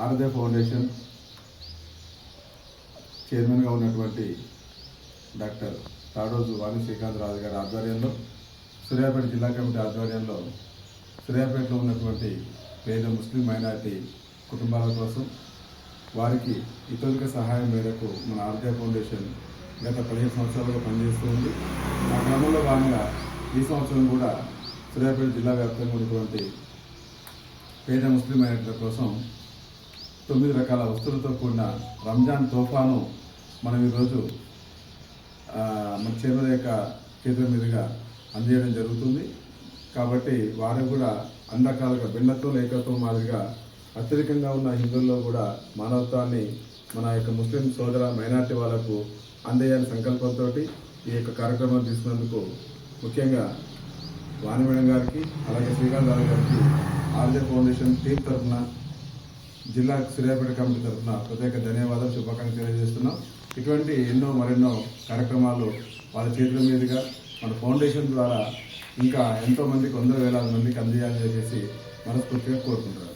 ఆరాధ్య foundation చైర్మన్గా ఉన్నటువంటి doctor Tadoju వాణి శ్రీకాంత్ రాజు గారి ఆధ్వర్యంలో సూర్యాపేట జిల్లా కమిటీ ఆధ్వర్యంలో సూర్యాపేటలో ఉన్నటువంటి పేద ముస్లిం మైనారిటీ కుటుంబాల కోసం వారికి ఇతరుల సహాయం మేరకు మన ఆరాధ్య ఫౌండేషన్ గత 15 సంవత్సరాలుగా పనిచేస్తూ ఉంది. ఆ క్రమంలో భాగంగా ఈ సంవత్సరం కూడా సూర్యాపేట జిల్లా వ్యాప్తంగా ఉన్నటువంటి పేద ముస్లిం మైనారిటీల కోసం 9 రకాల వస్తువులతో కూడిన రంజాన్ తోఫాను మనం ఈరోజు మన చైర్మన్ యొక్క చేతుల మీదుగా అందజేయడం జరుగుతుంది. కాబట్టి వారు కూడా అన్ని రకాలుగా భిన్నత్వం ఏకత్వం మాదిరిగా అత్యధికంగా ఉన్న హిందువుల్లో కూడా మానవత్వాన్ని మన యొక్క ముస్లిం సోదర మైనార్టీ వాళ్లకు అందజేయాలని సంకల్పంతో ఈ యొక్క కార్యక్రమం తీసుకున్నందుకు ముఖ్యంగా వాణి మేడం గారికి అలాగే శ్రీకాంత్ రావు గారికి ఆరాధ్య ఫౌండేషన్ టీం తరఫున జిల్లా సూర్యాపేట కమిటీ తరఫున ప్రత్యేక ధన్యవాదాలు శుభాకాంక్షలు తెలియజేస్తున్నాం. ఇటువంటి మరెన్నో కార్యక్రమాలు వాళ్ళ చేతుల మీదుగా మన ఫౌండేషన్ ద్వారా ఇంకా ఎంతోమందికి 100,000 మందికి అందజేయాలని చెప్పేసి మనస్ఫూర్తిగా కోరుకుంటున్నారు.